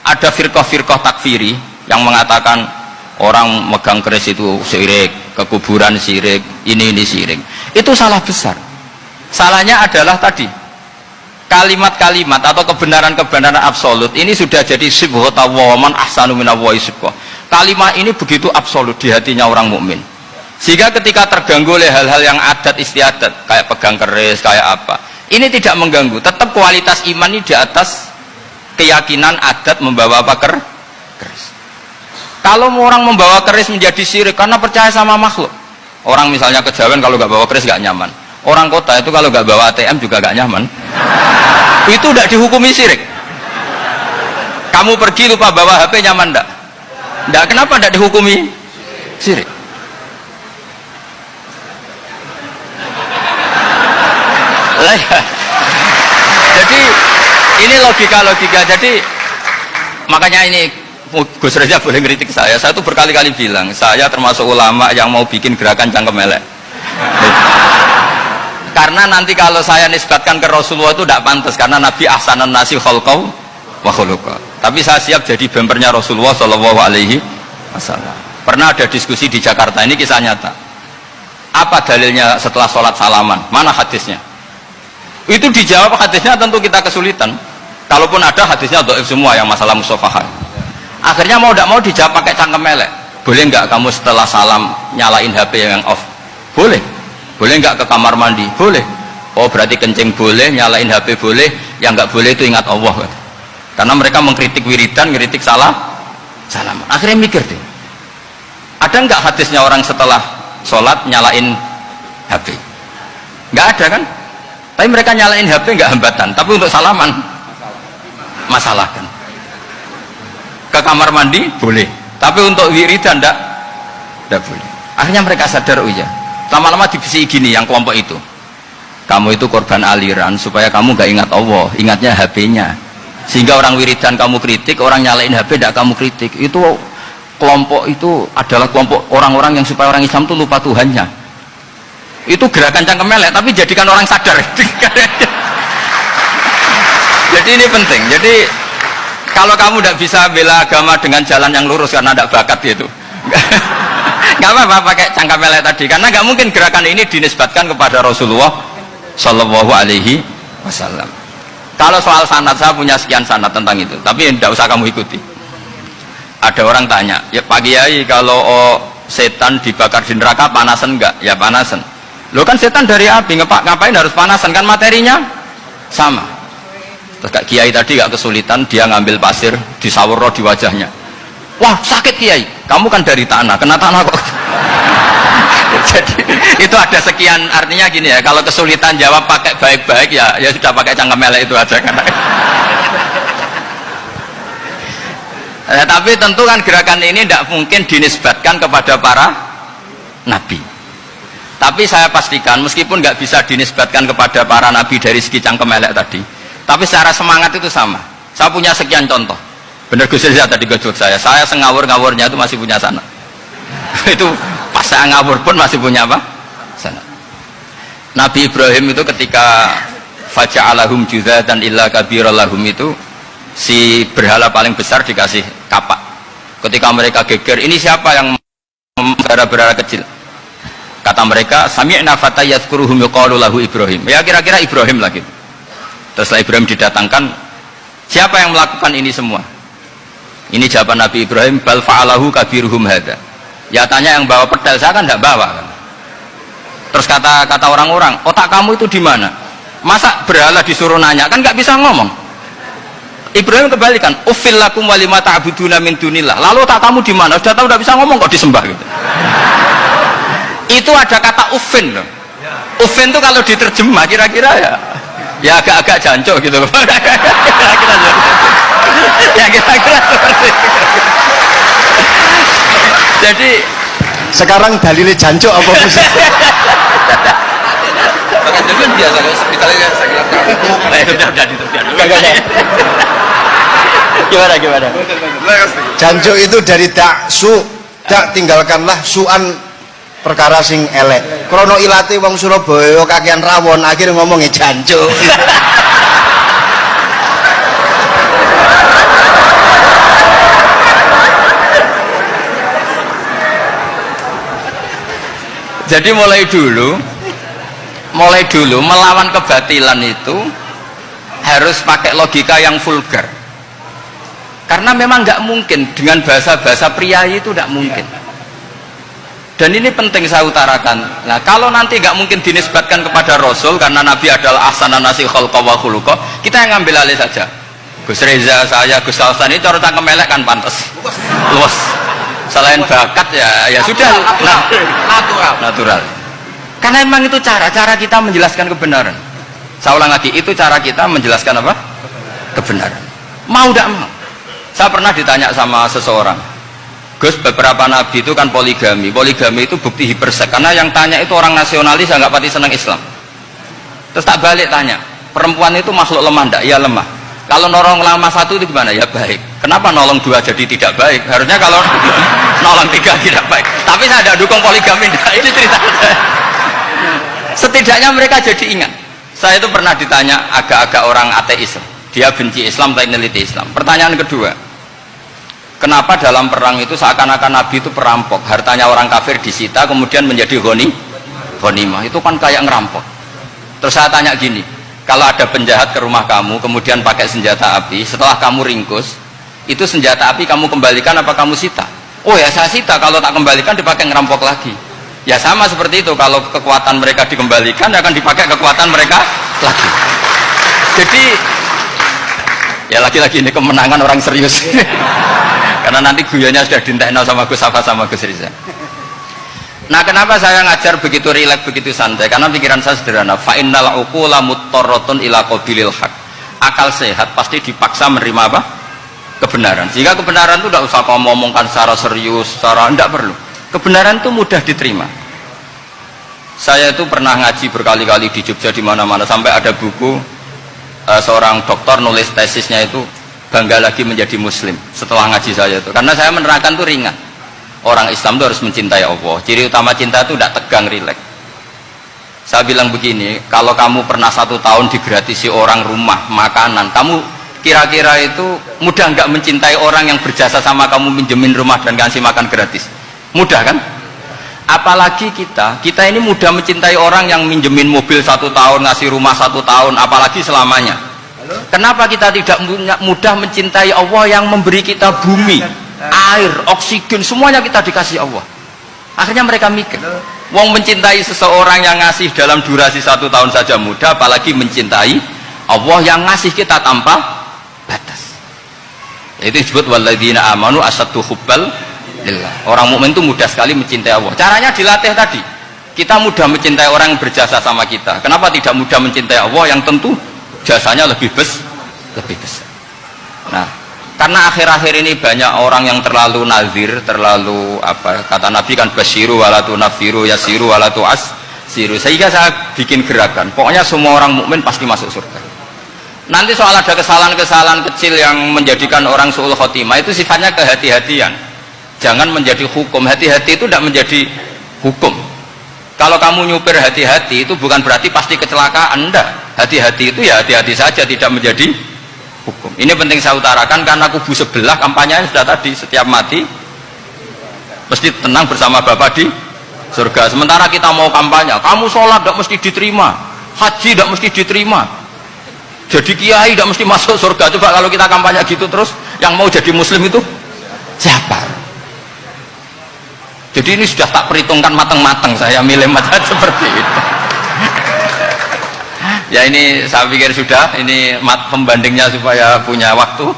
ada firqah-firqah takfiri yang mengatakan orang megang keris itu syirik, ke kuburan syirik, ini syirik. Itu salah besar. Salahnya adalah tadi kalimat-kalimat atau kebenaran-kebenaran absolut ini sudah jadi sibghata wa man ahsanu minallahi sibghah. Kalimat ini begitu absolut di hatinya orang mukmin. Sehingga ketika terganggu oleh hal-hal yang adat istiadat kayak pegang keris, kayak apa, ini tidak mengganggu. Tetap kualitas iman ini di atas keyakinan adat membawa apa keris. Kalau orang membawa keris menjadi syirik karena percaya sama makhluk. Orang misalnya kejawen kalau nggak bawa keris nggak nyaman. Orang kota itu kalau nggak bawa ATM juga nggak nyaman. Itu tidak dihukumi syirik. Kamu pergi lupa bawa HP nyaman enggak? Enggak, kenapa tidak dihukumi syirik? Jadi ini logika. Jadi makanya ini Gus Reza boleh ngeritik saya tuh berkali-kali bilang saya termasuk ulama yang mau bikin gerakan cangkem elek. Karena nanti kalau saya nisbatkan ke Rasulullah itu tidak pantas, karena Nabi ahsanan nasi khalqau wa khuluqa. Tapi saya siap jadi bempernya Rasulullah Shallallahu Alaihi Wasallam. Pernah ada diskusi di Jakarta, ini kisah nyata. Apa dalilnya setelah sholat salaman? Mana hadisnya? Itu dijawab hadisnya tentu kita kesulitan. Kalaupun ada hadisnya dhaif semua yang masalah mushafahah. Akhirnya mau tidak mau dijawab pakai cangkem elek. Boleh nggak kamu setelah salam nyalain HP yang off? Boleh. Boleh nggak ke kamar mandi? Boleh. Oh berarti kencing boleh, nyalain HP boleh, yang nggak boleh itu ingat Allah. Karena mereka mengkritik wiridan, ngeritik salaman. Akhirnya mikir deh, ada nggak hadisnya orang setelah sholat nyalain HP? Nggak ada kan? Tapi mereka nyalain HP nggak hambatan, tapi untuk salaman masalah kan? Ke kamar mandi boleh, tapi untuk wiridan nggak boleh. Akhirnya mereka sadar, oh iya. Lama-lama dibisi gini yang kelompok itu, kamu itu korban aliran supaya kamu gak ingat Allah, ingatnya HP-nya. Sehingga orang wiridan kamu kritik, orang nyalain HP tidak kamu kritik. Itu kelompok itu adalah kelompok orang-orang yang supaya orang Islam itu lupa Tuhannya. Itu gerakan cangkem elek, tapi jadikan orang sadar. Jadi ini penting. Jadi kalau kamu tidak bisa bela agama dengan jalan yang lurus karena tidak bakat gitu, nggak apa-apa pakai cangkem elek tadi, karena nggak mungkin gerakan ini dinisbatkan kepada Rasulullah Shallallahu Alaihi Wasallam. Kalau soal sanad, saya punya sekian sanad tentang itu, tapi tidak usah kamu ikuti. Ada orang tanya, ya Pak Kiai, kalau setan dibakar di neraka panasan nggak? Ya panasan. Lo kan setan dari api, ngapain harus panasan? Kan materinya sama. Terus Kak Kiai tadi nggak kesulitan, dia ngambil pasir disawur di wajahnya. Wah sakit Kiai, kamu kan dari tanah, kena tanah kok. Jadi itu ada sekian, artinya gini ya, kalau kesulitan jawab pakai baik-baik ya sudah pakai cangkem elek itu aja kan. Tapi tentu kan gerakan ini tidak mungkin dinisbatkan kepada para nabi. Tapi saya pastikan meskipun nggak bisa dinisbatkan kepada para nabi dari segi cangkem elek tadi, tapi secara semangat itu sama. Saya punya sekian contoh. Bener Gus Riza tadi gojok saya sengawur-ngawurnya itu masih punya sanad. Itu pas saya ngawur pun masih punya apa? Sanad. Nabi Ibrahim itu ketika faja'alahum juzatan illa kabirallahum itu, si berhala paling besar dikasih kapak. Ketika mereka geger, ini siapa yang berhala kecil? Kata mereka, sami'na fata yadhkuruhum yuqalu lahu Ibrahim. Ya kira-kira Ibrahim lagi. Terus setelah Ibrahim didatangkan, siapa yang melakukan ini semua? Ini jawaban Nabi Ibrahim, bal fa'alahu kabiruhum hadza. Ya tanya yang bawa pedal, saya kan tidak bawa kan. Terus kata orang-orang, otak kamu itu di mana? Masa berhala disuruh nanya, kan nggak bisa ngomong. Ibrahim kebalikan, uffil lakum walima ta'buduna min dunillah. Lalu otak kamu di mana? Sudah tahu nggak bisa ngomong kok disembah gitu. Itu ada kata uffin loh. Uffin itu kalau diterjemah kira-kira ya agak-agak jancok gitu. Ya kira-kira seperti itu. Jadi sekarang dalilnya jancok apa sih? Pakai jalan biasa kalau misalnya saya kira gimana? Jancok itu dari daksu, dak tinggalkanlah suan perkara sing elek. Krono ilate wong Surabaya kakean rawon, akhirnya ngomongnya jancok. Jadi mulai dulu melawan kebatilan itu harus pakai logika yang vulgar. Karena memang nggak mungkin dengan bahasa-bahasa priayi itu nggak mungkin. Dan ini penting saya utarakan. Nah, kalau nanti nggak mungkin dinisbatkan kepada Rasul karena Nabi adalah ahsanan nasi khalqa wa khuluqa, kita yang ngambil alih saja. Gus Reza, saya, Gus Hasan ini cara cangkem elek kan pantas. Luas. Selain bakat ya sudah natural. Karena memang itu cara kita menjelaskan kebenaran. Saya ulang lagi, itu cara kita menjelaskan apa? Kebenaran. Mau tidak mau. Saya pernah ditanya sama seseorang, Gus, beberapa nabi itu kan poligami itu bukti hipersek. Karena yang tanya itu orang nasionalis yang nggak pati senang Islam. Terus tak balik tanya, perempuan itu makhluk lemah enggak? Ya lemah. Kalau nolong lama satu itu gimana? Ya baik. Kenapa nolong dua jadi tidak baik? Harusnya kalau nolong tiga tidak baik. Tapi saya tidak dukung poligami. Ini cerita. Setidaknya mereka jadi ingat. Saya itu pernah ditanya agak-agak orang ateis. Dia benci Islam tapi meneliti Islam. Pertanyaan kedua, kenapa dalam perang itu seakan-akan Nabi itu perampok? Hartanya orang kafir disita kemudian menjadi ghanimah. Itu kan kayak ngerampok. Terus saya tanya gini, kalau ada penjahat ke rumah kamu kemudian pakai senjata api, setelah kamu ringkus itu senjata api kamu kembalikan apa kamu sita? Oh ya saya sita, kalau tak kembalikan dipakai ngerampok lagi. Ya sama seperti itu, kalau kekuatan mereka dikembalikan akan dipakai kekuatan mereka lagi. Jadi ya lagi-lagi ini kemenangan orang serius. Karena nanti guyanya sudah dintekno sama Gus Safa sama Gus Riza. Nah, kenapa saya ngajar begitu rileks, begitu santai? Karena pikiran saya sederhana. Fa innal uqula muttarratun ila qabilil haq. Akal sehat pasti dipaksa menerima apa? Kebenaran. Jika kebenaran itu tidak usah kamu ngomongkan secara serius, tidak perlu. Kebenaran itu mudah diterima. Saya itu pernah ngaji berkali-kali di Jogja di mana-mana sampai ada buku seorang dokter nulis tesisnya itu bangga lagi menjadi muslim setelah ngaji saya itu. Karena saya menerangkan itu ringan. Orang Islam itu harus mencintai Allah. Ciri utama cinta itu tidak tegang, rileks. Saya bilang begini, kalau kamu pernah 1 tahun digratisi orang rumah, makanan, kamu kira-kira itu mudah nggak mencintai orang yang berjasa sama kamu minjemin rumah dan kasih makan gratis? Mudah kan? Apalagi kita ini mudah mencintai orang yang minjemin mobil 1 tahun, ngasih rumah 1 tahun, apalagi selamanya. Kenapa kita tidak mudah mencintai Allah yang memberi kita bumi, air, oksigen, semuanya kita dikasih Allah? Akhirnya mereka mikir, wong mencintai seseorang yang ngasih dalam durasi 1 tahun saja mudah, apalagi mencintai Allah yang ngasih kita tanpa batas. Itu disebut walladzina amanu asaddu hubbal lillah. Orang mukmin itu mudah sekali mencintai Allah. Caranya dilatih tadi. Kita mudah mencintai orang yang berjasa sama kita. Kenapa tidak mudah mencintai Allah yang tentu jasanya lebih besar? Nah, karena akhir-akhir ini banyak orang yang terlalu nazir, terlalu apa kata Nabi kan basyiru walatu nafiru yasiru walatu asiru, sehingga saya bikin gerakan pokoknya semua orang mukmin pasti masuk surga. Nanti soal ada kesalahan-kesalahan kecil yang menjadikan orang su'ul khotimah itu sifatnya kehati-hatian, jangan menjadi hukum. Hati-hati itu tidak menjadi hukum. Kalau kamu nyupir hati-hati itu bukan berarti pasti kecelakaan, enggak. Hati-hati itu ya hati-hati saja, tidak menjadi hukum. Ini penting saya utarakan karena kubu sebelah kampanyenya sudah tadi, setiap mati mesti tenang bersama Bapak di surga. Sementara kita mau kampanye, kamu sholat tidak mesti diterima, haji tidak mesti diterima, jadi kiai tidak mesti masuk surga. Coba kalau kita kampanye gitu terus, yang mau jadi muslim itu siapa? Jadi ini sudah tak perhitungkan matang-matang, saya milih macam seperti itu. Ya ini saya pikir sudah, ini pembandingnya supaya punya waktu.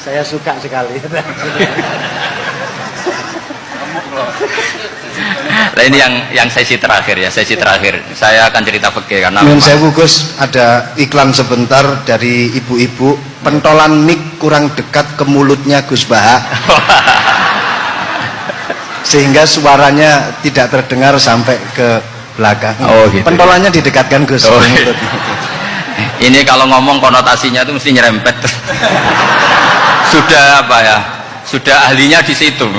Saya suka sekali. Nah ini yang sesi terakhir ya, sesi terakhir. Saya akan cerita fikih karena saya Gus, ada iklan sebentar dari ibu-ibu, pentolan mic kurang dekat ke mulutnya Gus Baha. Sehingga suaranya tidak terdengar sampai ke belakang. Oh, gitu. Pentolannya didekatkan Gus. Oh, gitu. Ini kalau ngomong konotasinya itu mesti nyerempet. Sudah apa ya? Sudah ahlinya di situ.